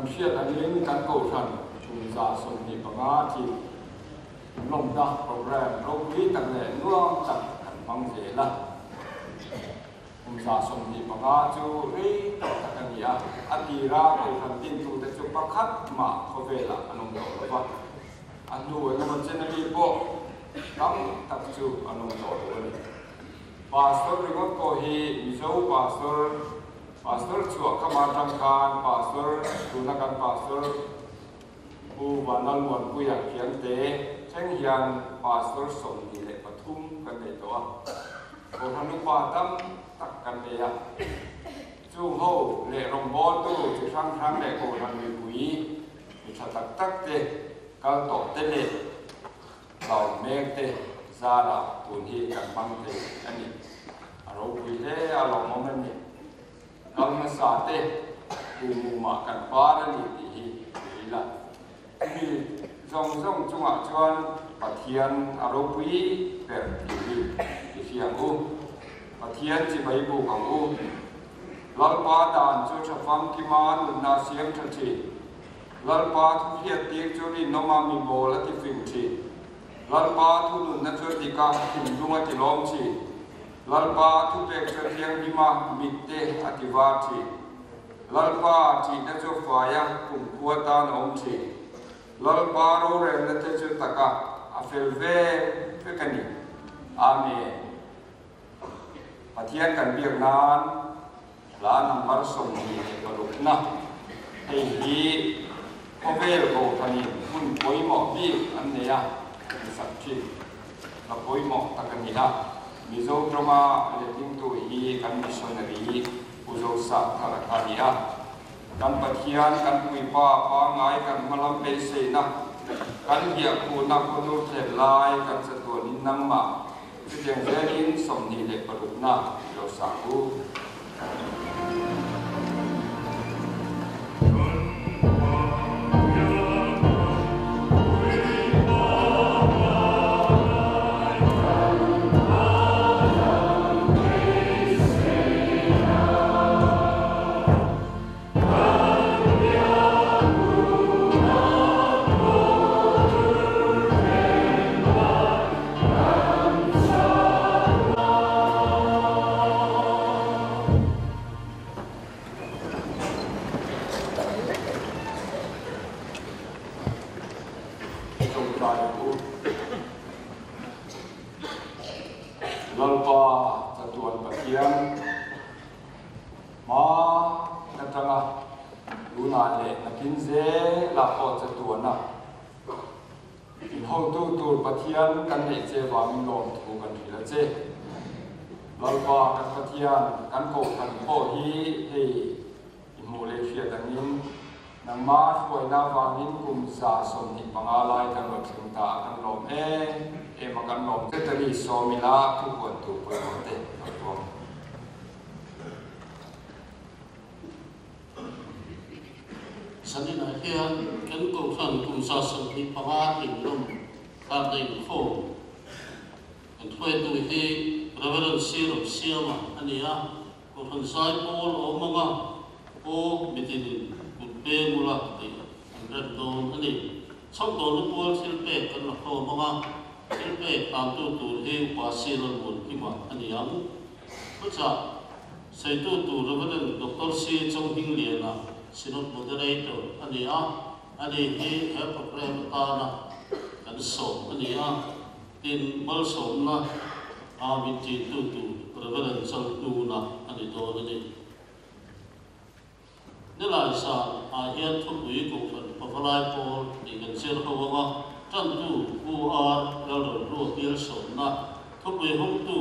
kan fiat anin kan ko than chung za som ni panga thi long da program lo pi tak le nuang tak kan mang je la za som ni panga chu ri tak kan ya atira ko than tin tu te chu pakhat ma kho ve la anong do ba anu na man chen ni po kam tak chu anong do ni pastor ringot ko hi mizo pastor chu kama tang kan pastor tunakan pastor bu banal mon pu ya kian te cheng hian pastor som ni le pathum kan nei to ko hanu pa tam tak kan le ya chu ho le rong bol tu chu sang le ko han mi pui mi cha tak te kal to te le sau mek te za la tun hi kan mang te ani aro pui le a lo mom ni kal ma sa te ku mu ma kan pa ra ni ti hi la mi zong chung a chuan pathian aro pui per ti ti hiang u pathian chi bai bu kang u lalpa dan chu chafam ki man na siam thachi lalpa thu hiat ti chu ni noma mi bol ati fing chi lalpa thu nun na chu ti ka thim lunga ti lom chi lalpa thu pek cha thiang hi ma mit te ati wa chi lalpa chi na chu fa ya kum khua ta na om chi lalpa ro re na te chu taka a fel ve pe kani amen pathian kan biak nan la number som ni baluk na hei hi ovel ko thani mun koi mo bi an ne ya sak chi la koi mo takani ha mizo drama le ting tu hi kan missionary uzo sa thara kani ha kan pathian kan pui pa ngai kan malam pe se na kan bia ku na ko nu the lai kan sa to nin nang ma chi jeng zenin som ni le baluk na lo sa ku lalpa tatuan pathian ma katanga luna le nakin ze la po tatuan na in ho tu pathian kan nei che wa min lom thu kan ri la che lalpa kan pathian kan ko kan po hi hei in mo le fia danin nang ma foi na wa min kum sa som ni pangalai kan lo thing ta kan lom e makan lom te tari so mila tu buat tu te to sanina hian kan ko khan kum sa som ni panga in lom ta dei kho an thoi tu hi reverend sir siama ania ko khan sai pol o manga o mitin pe mula te an don ani chok don pol sil pe kan la kho manga silpe tamtu tu he wasilon mun kima aniam pucha saitu tu reverend dr c chong hing liana sinot moderator ania ani he program ta na kan so ania tin mal so na amin ti tu reverend chong tu na ani do ni nela sa a hian thu bui ko pawalai pol ni kan sel hawa tan tu u ar lo ro tir so na thu bui hong tu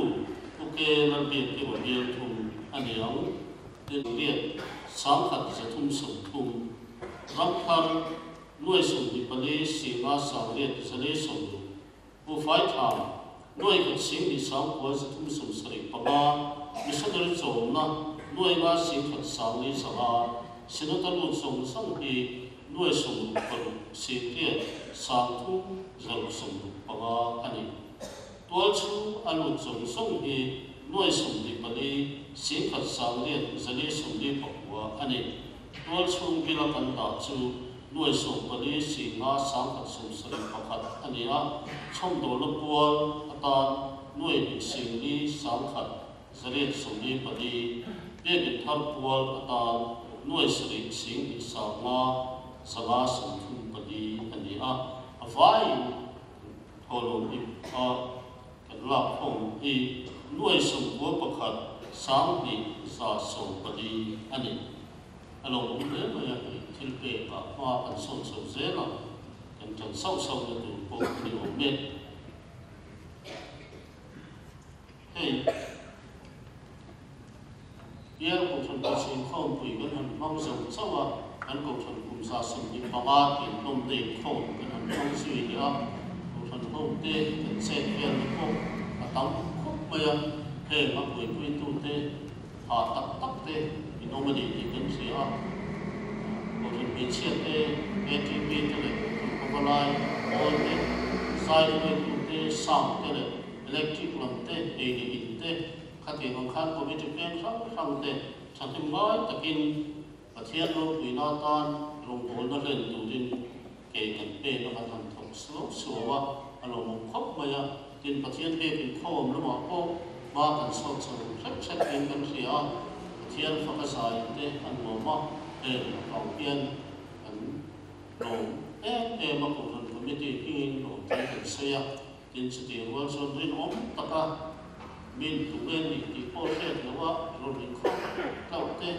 u ke lan bi ki wa bil thum aniang tin liet sang khat sa thum som thum ram khan nuai som ni pali si ma sa liet sa le som u fai tha nuai ko sing ni sang ko sa thum som sari pa ma mi sa der chom na nuai ma sing khat sang ni sa a sinatalu som sang hi nuai som ko si ke sang thu zal som pa ma ani to chu alu som som hi nuai som ni pali sing khat sang liet sa le som ni pa wa ani ตัวช่วงกีฬากันดาจูหน่วยส่งบริสิงห์สังกัดสมศรีประคัดอันนี้ช่องโดนปัวอาตาหน่วยสิงห์สังกัดเสด็จสมรีบดีเรียกทัพปัวอาตาหน่วยสริสิงห์สังสงาสมทุนบดีอันนี้ไว้พอลงอีกันหลักของอีหน่วยส่งบัวประคัดสังหีสาสมบดีอันนี้อารมณ์ผมเดินมาอย่างนี้ที่เปย์กับว่ากันส่งส่งเสียละกันจังเศร้าเศร้าจะดูพวกนี้ผมเม็ดเฮ้ยเดี๋ยวผมชนไปสิ่งข้อมูลกันมันมองส่งเศร้าว่าอันผมชนกลุ่มสะสมที่ประวัติเป็นลมเด็กข้อมูลกันมันต้องสื่อเดียวผมชนข้อมูลเด็กกันเส้นเพียงพวกตั้งคุกมาอย่างเฮ้ยมาคุยตู้เด็กตักเด็กอินโนมันดีกันเสียผมชนเป็นเชี่ยเด็กATP ตัวเล็กผมก็ไล่โอนเด็กสายไฟตู้เด็กสั่งตัวเล็กอิเล็กทริกลำเด็กADEเด็กขัดเองของข้าผมไม่จะเปลี่ยนสั่งเด็กฉันถึงร้อยตะกินประเทศโลกวินาตอนลงโอนนั่นเล่นดูดินเก่งกันเป็นแล้วมาทำถกสโลกสัวว่าอารมณ์ครบมาอย่างดินประเทศเเป็นข้อมแล้วมาก็มากันสดเช็คเป็นกันเสียประเทศฟังภาษาเด็กอันหัวมาลองเปลี่ยนอันลงมาคนคนไม่ได้พิงลงที่กันเสียดินสติว่าส่วนดินอมตะกะมินตุเบนที่พ่อเทศแล้วว่าเราดินข้อเท่าเต้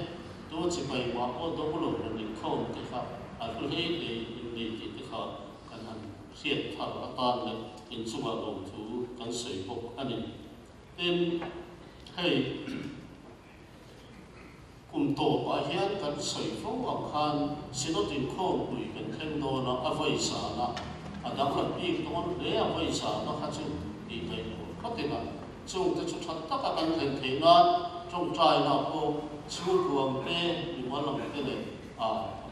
ตัวจะไปว่าพ่อต้องลงเราดินข้อที่ครับอันนี้เลยอินดีที่เขากันนั้นเสียทางอัตราเลยอินสุวรรณลงถูกันเสียพวกอันนี้เป็นให้กลุ่มโตไปเห็นกันเสียพวกอังคารสิ่งที่ข้อคุยกันแข่งโดนเอาไว้สาระอันดับหลักอีกตอนเลี้ยไว้สาระเขาจะดีไปหมดก็ติดกันช่วงที่ชุดตักกันเห็นถึงงานจงใจเราโอ้ชูรวมเต้หรือว่าเราไม่ได้เลย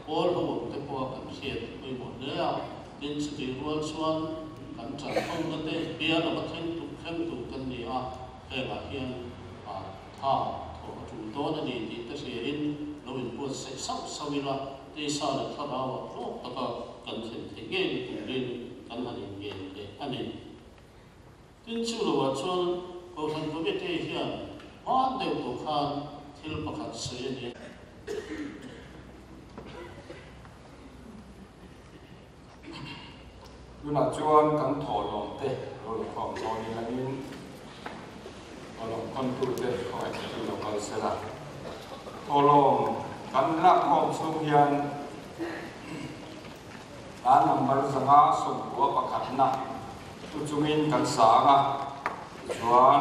โอ้เราบอกแต่พวกกันเสียไปหมดเลยดินสติรวนส่วนกันจัดห้องกันเต้เบียร์เราก็ทิ้งตุกแข่งตุกกันนี่แค่มาเพียงท่าถูกจุดโตนั่นนี่ที่จะเสียอินเราเป็นผู้เสกสับสวิละที่สร้างท่าเราโอ้ตะก็กันเห็นถึงเงี้ยตุกดินกันมาเงี้ยเลยอันนี้ดินชูเราว่าส่วนก็ทำตัวไม่ได้เหี้ยเดี๋ยวตัวข้าที่เราประกาศเสียเนี่ยดูน่าชวนกันถอดลงเตะเราหลงของตอนนี้แล้วนี่เราหลงคนตัวเตะคอยดูเราไปเสียละถอดลงกันรักของสุขยันร้านน้ำมันสังหาส่งหัวประคัดนะตุจุมินกันสางชวน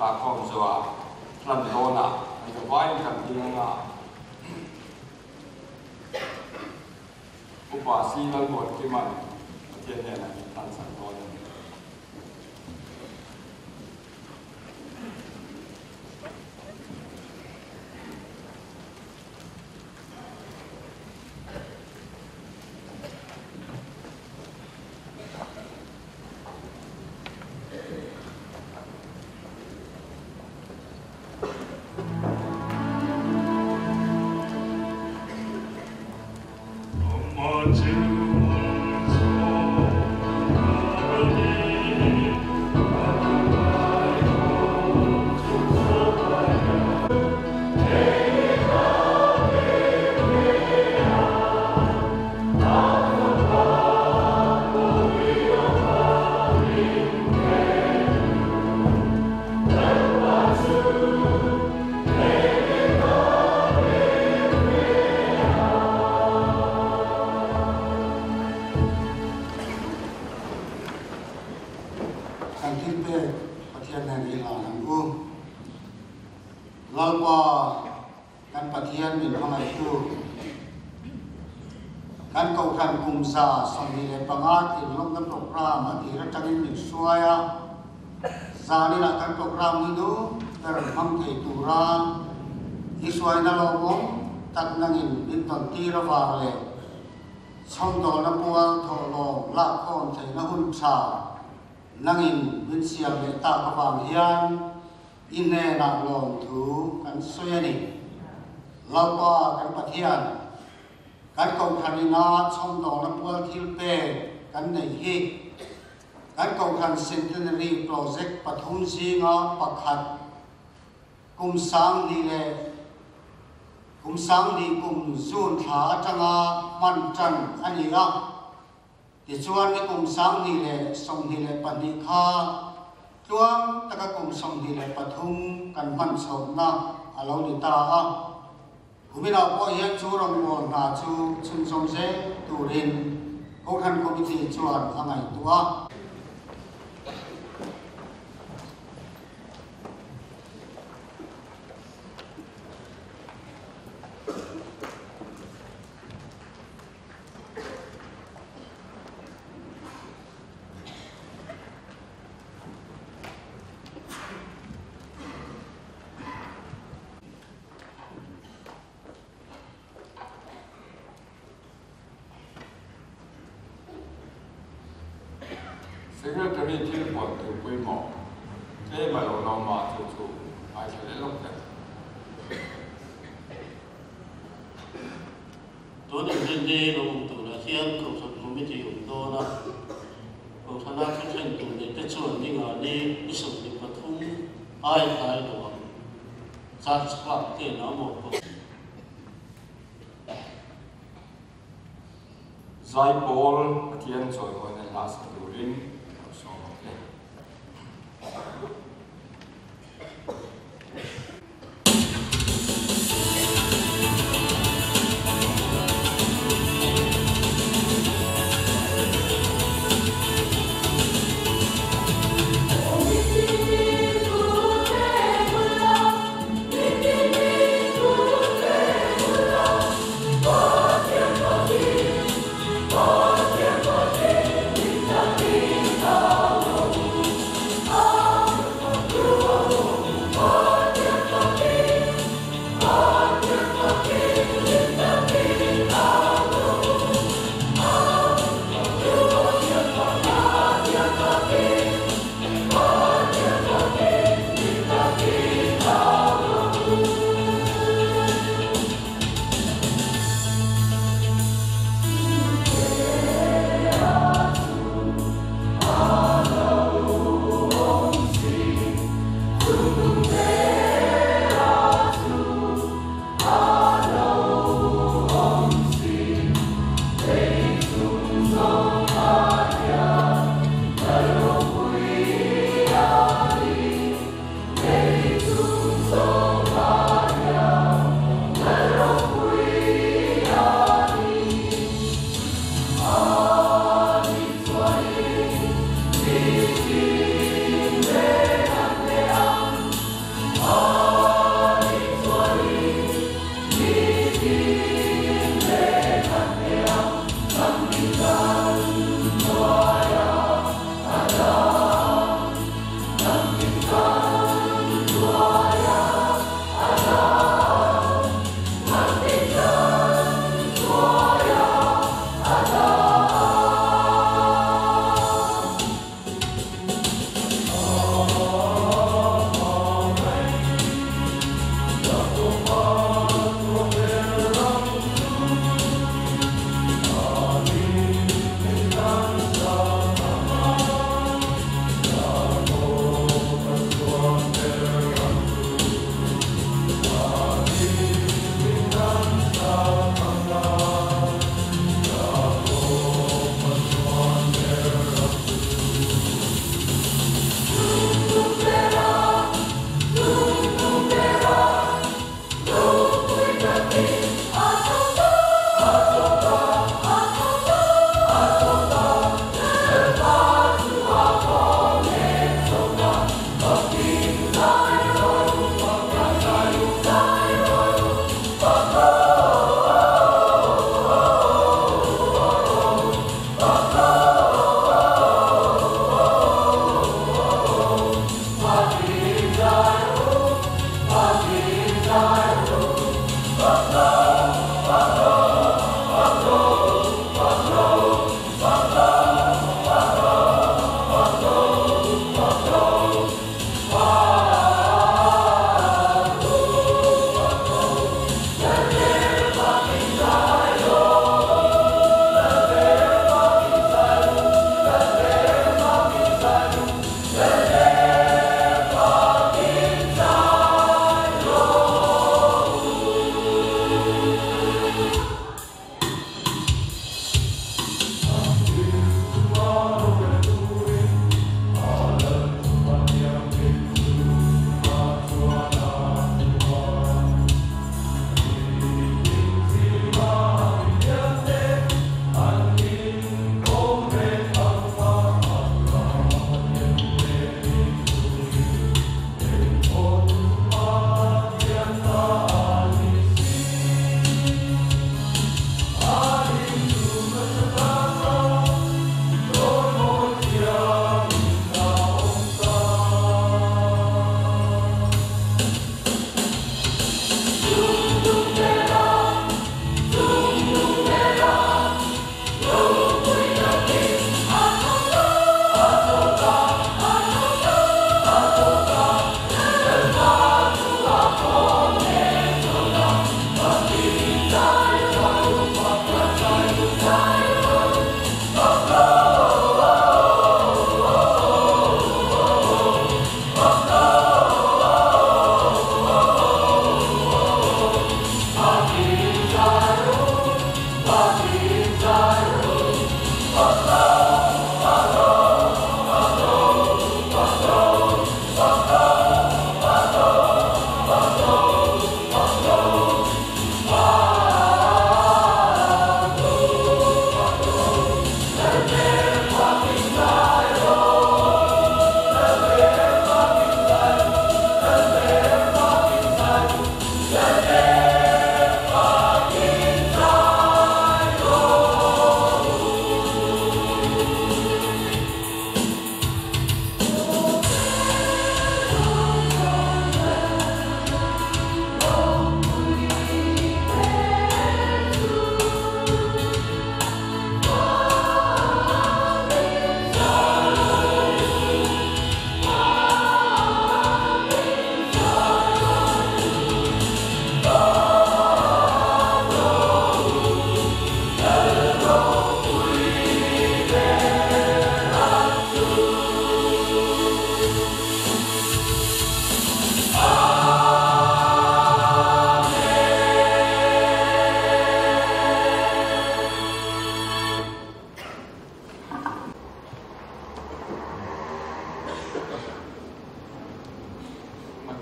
รักของสวะพลันโตนะให้กับไว้กันที่นั่นอุปาสีนันบทที่มันเทียนเนี่ยนะท่านสั่งโดนการเก่าทันกุมซาสมีเลปงาติลงกันโปรแกรมที่รัฐบาลมิสวายซานี่ละการโปรแกรมนี้ดูแต่ทำให้ตุรานอิสวายนั่งลงตัดนั่งอินบินตันทีระวาเลยช่องโดนปัวทอลงละครใช้นักหุ่นชานั่งอินบินเสียงเลตากระวางเฮียนอินเนนักลงถูกันสวยนี่ lao pa kan pathian kan kong thanina chom dong na pual thil pe kan nei hi kan kong than centenary project pathum zinga pakhat kum sang ni le kum sang ni kum zun tha atanga man chan ania ti chuan ni kum sang ni le som ni le pani kha tuang taka kum som ni le pathum kan man chom na alo ni ta a humina po hian chu rong bol na chu chun som se turin ko khan committee chuan angai tua Secretary Till Port to Quimo, Table Loma to I shall look at. Don't intend to the Hian Committee of Dora, of Hanaka to the Techo Ninga, name is of the Patum, I know. Such club, they no more. Zaipol, Tian Soy, when the last during.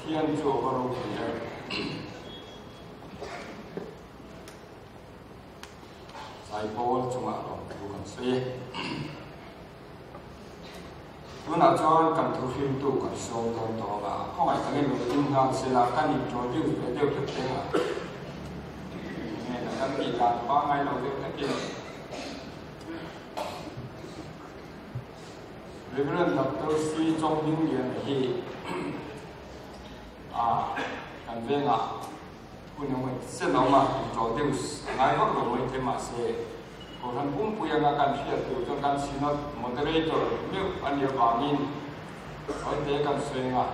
thiên chúa và rồng thì sai Paul chúng ta làm tu cần xây tôi nói cho cần tu phim tu cần sâu hơn đó là không phải cái người tin rằng sẽ là cái gì cho điều về điều thực tế là nghe là cái gì là 3 ngày đầu tiên cái gì Reverend Dr. C. Trong những người thì cần về ngãคุณยังไม่เส้นออกมาจอดเดียวไงก็เราไม่เทมาเสียคนนั้นพุ่งปุยงาการเชียร์ตัวจนการซีนอตมอเตอร์เตอร์เมื่ออันเดียวบางนินไว้เด็กกันสวยงาม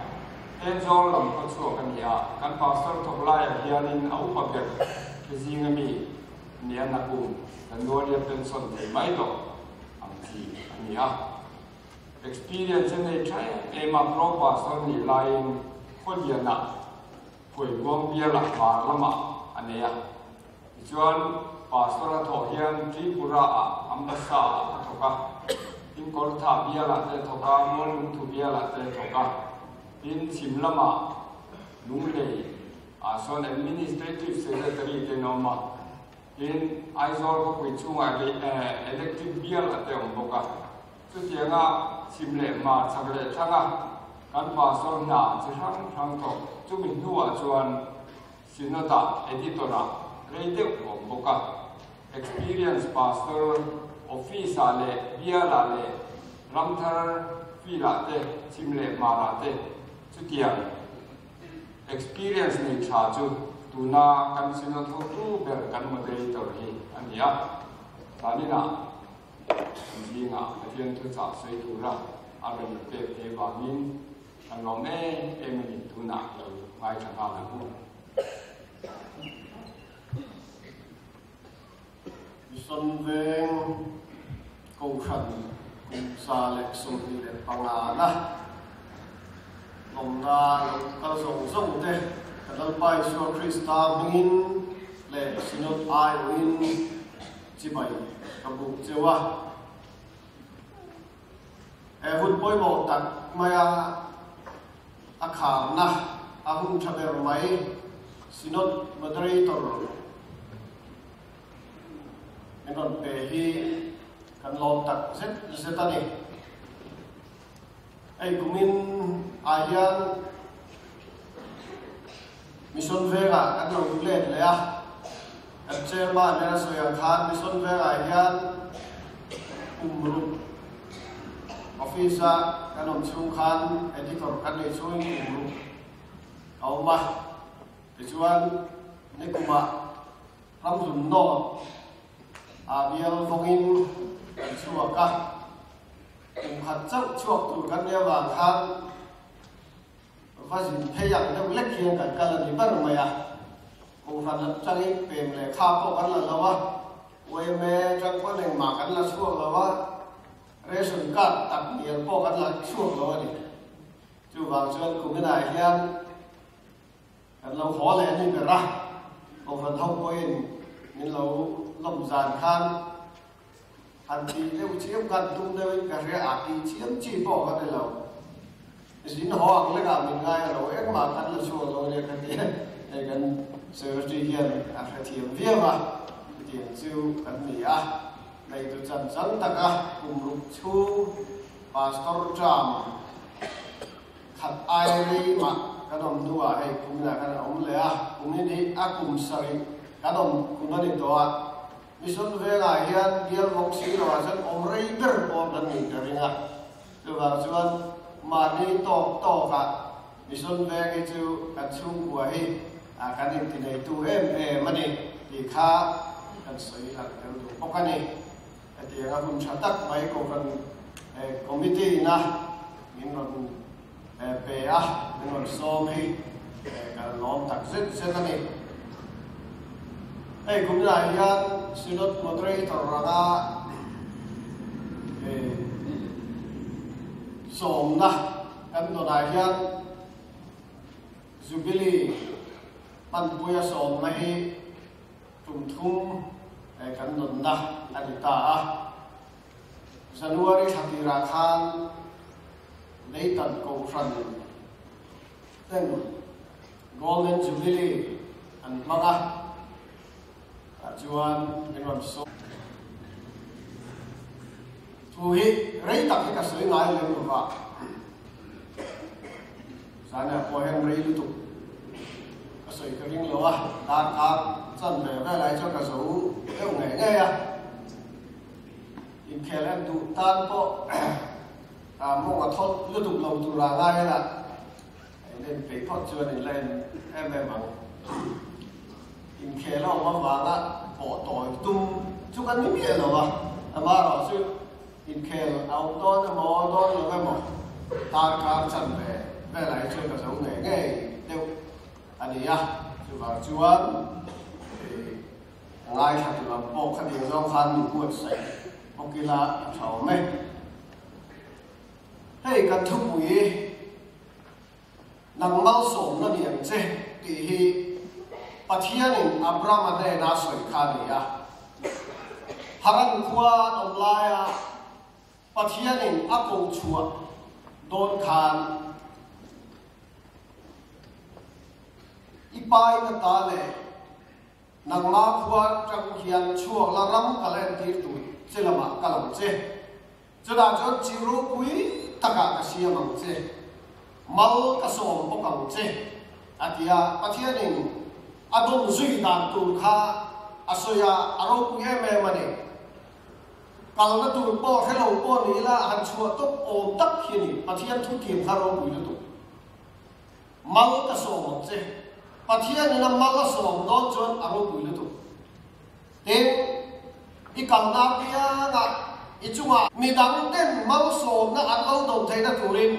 เอ็นจอลำก็ชัวกันเหี้ยการพาสต์ทบไล่เฮียนินเอาปากเด็กที่จริงมีเนี่ยนักบุญแต่โดนเรียกเป็นส่วนที่ไม่ต่ออันที่อันนี้experience ในใช้มาเพราะว่าส่วนนี้ลายคนเดียนะคุยกวงเบียร์หลักมาละมาอันนี้จวนป่าสระทอเฮียนทริปุระอัมพสาทกะอินกอลธาเบียร์ละเตทกะมนุทุเบียร์ละเตทกะอินชิมละมาลุงเลยส่วน administrative secretary เตนอมาอินไอซอลก็คุยช่วงelective เบียร์ละเตอมบกะสุดที่ง่ะชิมเลยมาสักเลยช่างการป่าสระหนาจะช่างตกจุบินหัวจวนสินดาเอดิตอร์เรเดียผมบอกว่า experience pastor office อะไรเบียร์อะไรรัมทาร์ฟีลาเตชิมเลมาลาเตสุดที่ experience ในชาจูตัวน่ากันสินดาทูเบอร์กันมาเดย์ตัวนี้อันนี้ตอนนี้นะจริงๆเรียนทุกศาสตร์สวยถูกละอะไรแบบเทวามินอันเราแม่มันทุนหนักเลยไม่ทำอะไรพูดส่วนเวงกูขันกูซาเล็กสุดที่เด็ดปังอานะลงนาก็ส่งเด็กกันเราไปชัวคริสตามินเล็กสินอตไอวินจีไปกับบุกเจ้าหุ่นป่วยบอกตัดมาอาคารนะอาหุ่นชาเบอร์ไหมสินอตมาตรีตร์นี่ก็เป็นที่กันลองตัดเสร็จตอนนี้ไอ้กุมินอายันมิชชันเวกกันเราดูเล่นเลยอ่ะเจ้าบ้านเนี่ยสวยงามมิชชันเวกอายันรุออฟฟิศกันเราช่วยคันเอดิทอร์กันเลยช่วยรุเอามาไปช่วยนี่กูมาทำสุนทรเบียร์ฟงอินชัวกันขัดเจ้าชัวตัวกันเนี่ยว่าทางว่าสิพยายามจะเล็กเคียงกันกันเลยบ้างไหมอ่ะกูฟังจังนี้เป็นเลยข้าวพวกกันแล้วว่าเว้ยแม่จังก็หนึ่งหมากกันละชัวแล้วว่าเรชั่นการ์ดตัดเบียร์พวกกันละชัวแล้วนี่จู่บางส่วนกูไม่ได้เฮียนเราขอแหล่นี่เป็นไรกูฟังเท่ากูเองนี่เราลมจานคันทันทีเลี้ยวเชี่ยวกันตุ้มเดินกระเรียอาตีเชี่ยวจีบบอกกันเลยเราสินหอกันเลยกันเป็นไงเราเอ็กมากันละชัวเราเนี่ยกันเนี่ยไอ้กันเสือจีเฮียนอะไรเทียมเวียมาเทียมซิวกันนี่อ่ะในตัวจันทร์ตะกะกลุ่มลูกชูพาสตอร์จามขัดไอรีมากันดมดูอ่ะไอ้กลุ่มนี้กันอมเลยอ่ะกลุ่มนี้ที่อ่ะกลุ่มสริกันดมกลุ่มนี้ตัวมิชชันเวกาเฮียนเดียร์วงซีเราจะอมรีเดอร์อมดันนี่กันนะตัวบางส่วนมาดีโตกันมิชชันเวกจูกันชุ่มหัวให้กันนี่ที่ในตัวมันนี่ที่ข้ากันสวยหลังเดิมดูพวกกันนี่ที่เราคุณชัดตักไปกันคอมมิตี้นะมินวันเปียมินวันซ้อมให้กันล้อมตักเสร็จกันนี่คุณนายยันสินอตมอเตอร์ตระกาสมนะกันตัวนายยันจูบิลีปันปุยสมไม่ให้ทุ่มทุ่มกันนนนะอดีตาจันวารีหัตถิราคานในตันกองฟัน then Golden Jubilee and mga chuan in on so thu hi rei tak hi ka sui ngai le lu ba sana po hen rei lu tu ka sui ka ring lo a ta ka chan ve ve lai cho ka su e ngai ngai a in khelan tu tan po ta mo ka thot lu tu lo tu ra ngai la nên bị thoát chưa nên lên em bằng in khe lo mà vàng bỏ tỏi tung chú ăn những gì rồi mà rồi chứ in khe áo đó nó mò đó là cái mò ta cá chân về lại chơi cái giống nghề nghề đều anh ấy chú vào chú ăn ngay thật là bộ cái điều do phan mình buồn sạch không kia là cháu mẹ hey cái thú vị nang mal som na niang che ti hi pathianin Abraham ne na soi kha ni ya haran khuwa online pathianin ako chua don khan ipai na ta le nang ma khuwa tang hian chuak la ram ka len tir tu chelama kalam che chada chon chiru pui taka ka siamang che mal ka som po kang che atia pathianin adon zui dan tu kha asoya aro ku me mane kal na tu po hello po ni la han chua to o tak hi ni pathian thu kim kha ro bu tu mal ka som che pathian na mal ka som do chon aro bu tu te i kal na pia na ichunga midang ten mal som na an lo dong thai na turin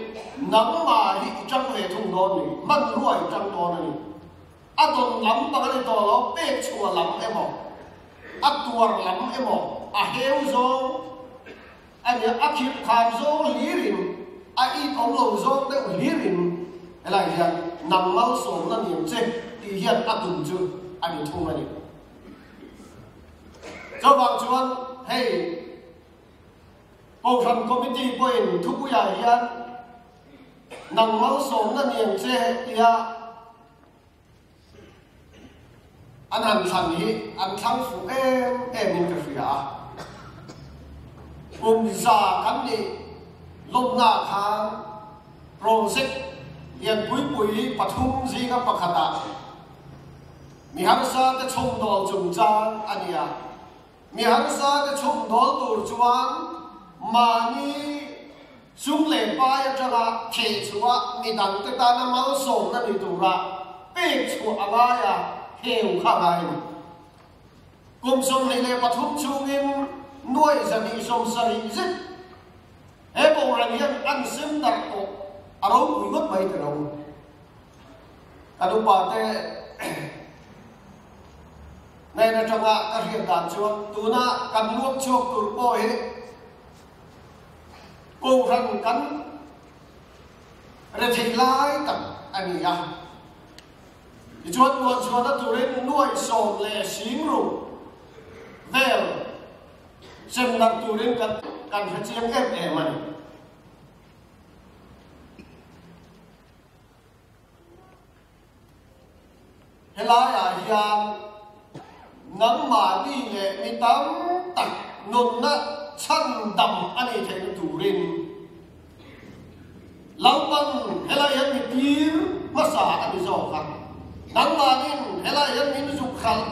nang ma hi chang ve thung don ni man ruai chang don ni adon lam ba ni to lo pe chua lam emo atuar lam emo a heu zo ani akhir khan zo lirin a I ong lo zo de lirin elai hian nang mal som na ni che ti hian atun chu ani thung ani cho wang chuan hey Bộ phận committee point thu ya hian nang mal som na niang che tia an han than hi an thang fu em in ka fia za kan ni lom na khang project hian pui pathum ji ka pakhata mi har sa te chom dol chung chang ania mi har sa te chom dol tur chuan mani sung le pa ya changa the chua mi dang te ta na mal som na ni tu ra pe chu anga ya heu kha ngai kum som ni le pathum chungin nuai za ni som sari zit e bo ran hian an sim dar ko aro ui got mai te ro adu pa te nei na changa ka hian dan chuan tu na kan luok chok tur po he cô răng cắn rồi thì lái tập anh à thì chuột nó tụi lên nuôi sồn lệ xím rồi về xem đặt tụi lên cần phải chiếm ép mà thế lái à hiền nắm mà đi lệ mi tắm tặng nôn nát chân đầm anh ấy thấy nó tủ lên lâu băng hay là yên bị tiêu mà xả anh ấy giàu khăn nắng mà nên hay là yên bị dục khăn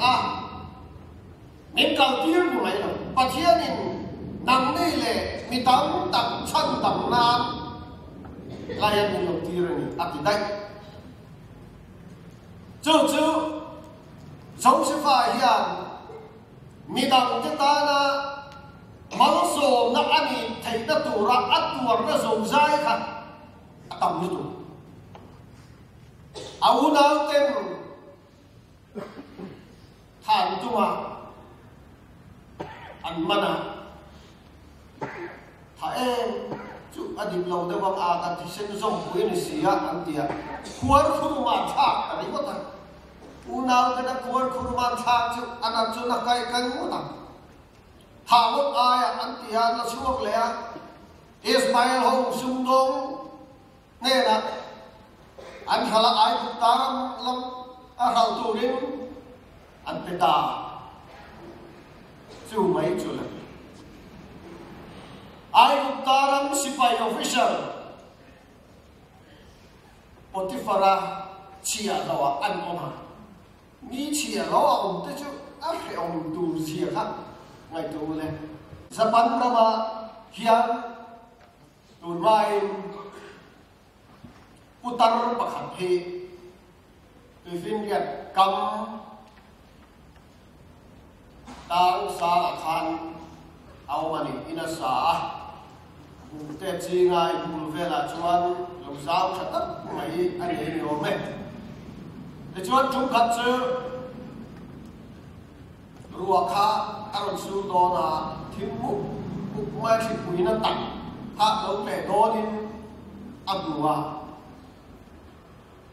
nên cầu tiêu như vậy rồi và thiên nên nắng đây lệ mi tắm tặng chân đầm nam là yên bị dục tiêu rồi anh thì đây chú sống sẽ phải hiện mi tắm cái ta na mal som na ani thei na tura atuar na zong zai kha atam ni tu au na ten than tu ma an mana tha em chu adip lo de wang a kan thi sen zong pui ni sia an tia khuar khu ma tha ani ko ta u na ka na khuar khu ma tha chu an chu na kai kan mu ta hà một ai anh ti anh là suốt lẽ Ismail hồng sung đông nghe là an hala ai taram lam a hal turin an peta chu mai chu la ai taram sipai official Potifara chia lawa an oma ni chia lawa te chu a he om tu chia kha ngai tu le zapan rama hian tu mai utar pakhat he tu fin riat kam tang sa khan au mani ina sa te chi ngai bul vela chuan lo zau khat mai anh ấy nhiều mẹ để cho chúng khát chứ ruột khá ăn su đó là thiếu mục mai thì quý nó tặng thà lâu kẻ đó đi ăn đùa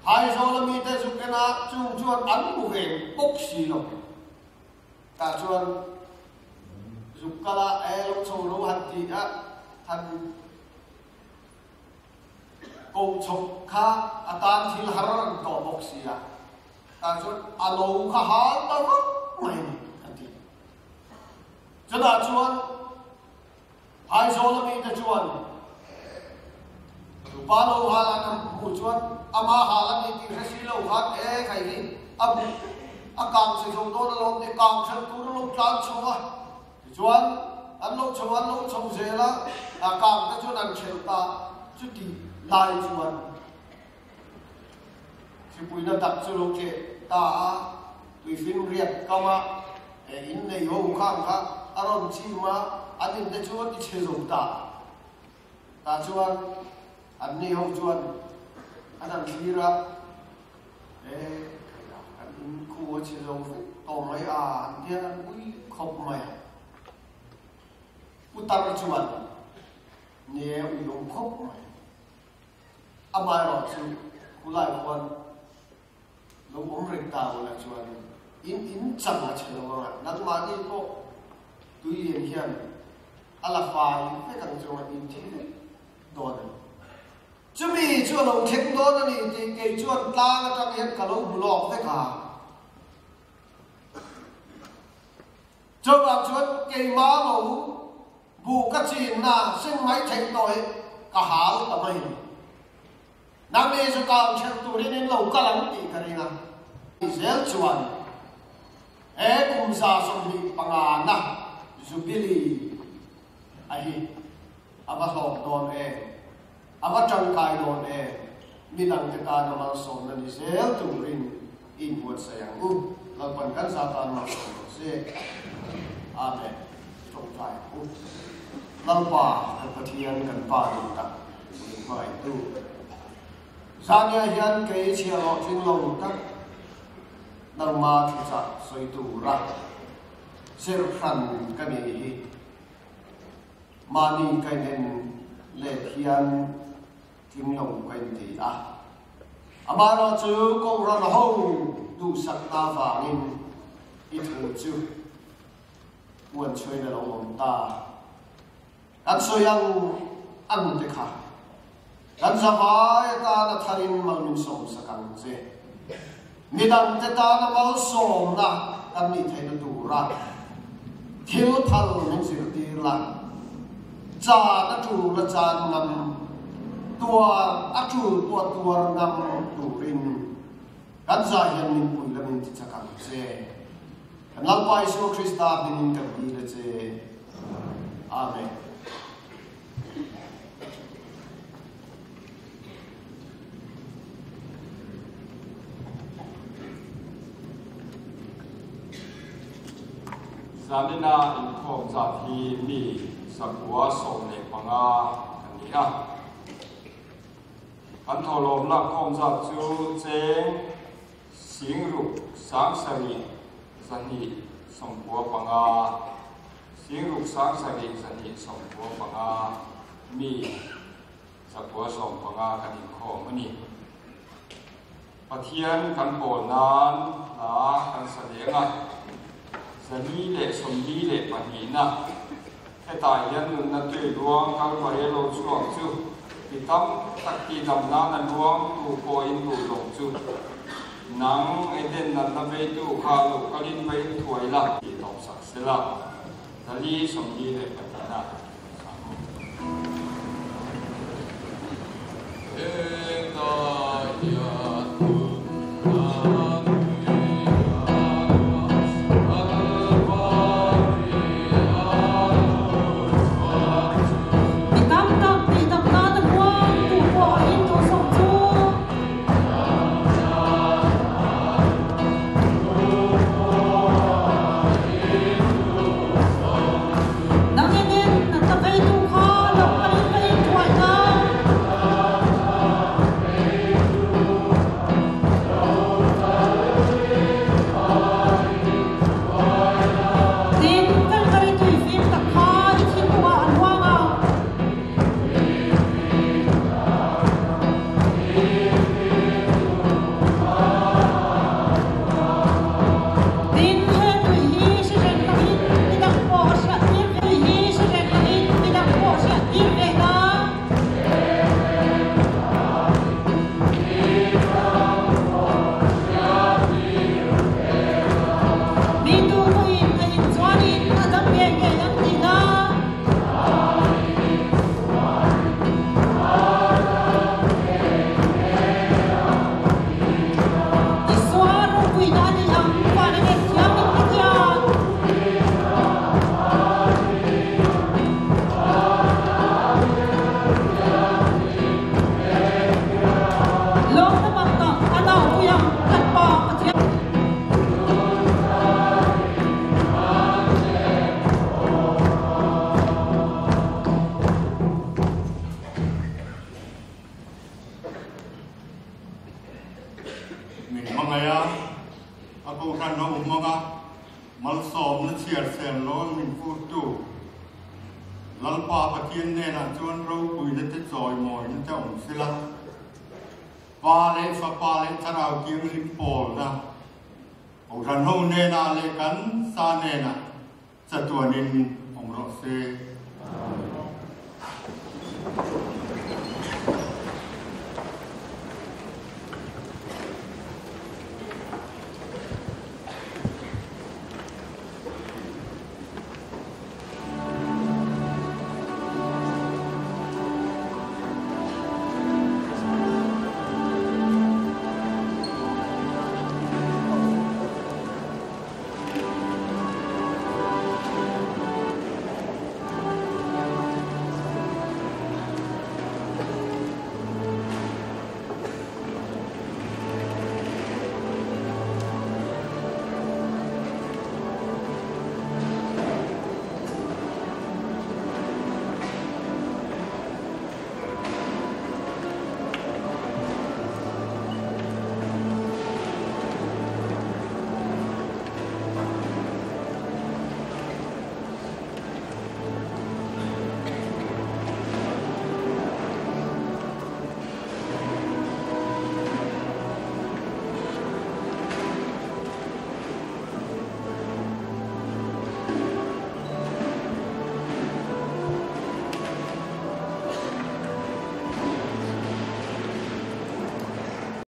hai số là mi tới chụp cái na chung chuan ăn bù về bốc xì lộc cả chuan chụp cái là lâu sầu lâu hạt gì á hạt câu chọc khá tan thil haran to boxia ta chốt alo kha ha ta rất mày anh chị cho nên chuan hai số là mình ta chuan ba lâu hà là năm một chuan ama hà là mình thì phải lâu hát ế cái gì âm càng sử dụng đó là lòng để càng sử dụng đó lòng càng chua chuan anh lúc chua dễ là càng ta chuan ăn chèo ta chút đi lai chuan thì bùi nó đặt cho lô kệ ta tùy phim riêng kama in này hô khang khá aron chi mà anh in để chuan đi chơi dùng ta chuan anh này hô chuan anh ăn khí ra anh in khu chơi dùng to mấy anh thiên anh quý khóc mày utar chuan nhẹ uống khóc mày amai rồi chứ cú lại quan lúc ông rình tàu là chuan in chẳng là chuyện đâu mà nắng mà đi có tùy hiện hiện ala phai cái thằng chuan in thế đó này chứ mi chuan ông thèm đó này thì cái chuan ta cái thằng hiện cả lâu lọt thế cả cho làm chuan cái má lẩu bù cái gì na sinh máy thành tội cả hảo tầm này nam này cho cao chân tu nên lâu cả lắm thì cái này là dễ chuan cũng ra xong đi bằng na zubili ahi aba hok don aba trangkai don midang kita namal som na ni dễ tu rin in buat sayang lapan kan satan masuk se amen trong tai lampa kepatian kan padu tak mai tu Sanya hian kei chia lo jing lo tak dharma thi cha soi tu ra ser khan ka ni hi mani kai nen le hian kim long kai ti a amaro chu ko ran ho du sak na va nin I thu chu buồn chơi là lòng ta ăn soi ăn te kha kan zavai ta na tharin mal min som sakang je midam te ta na mal som na kan ni thai na tu ra thil thal min sir ti la cha na tu la cha nam tua a tu tua nam tu rin kan za hian min pui la min ti sakang je kan lam pai so Krista bin kan bi le je amen Zanina in khom za thi mi sakwa som le panga ani ha kan tholom la khom za chu cheng sing ru sang sari sani sompo panga sing ru sang sari sani sompo panga mi sakwa som panga kan khom ani pathian kan pol nan la kan salenga Sani le somdi le panina, cái tài nhân nun na tui luang kang pare lo chuang chu, thì tâm tắc kỳ đầm na là luang tu coi in tu lồng chu nắng ấy đến là về tu khá lục cái linh về tuổi là thì đọc sắc sẽ là đi sống đi để phải là Sa tuanin ong rose.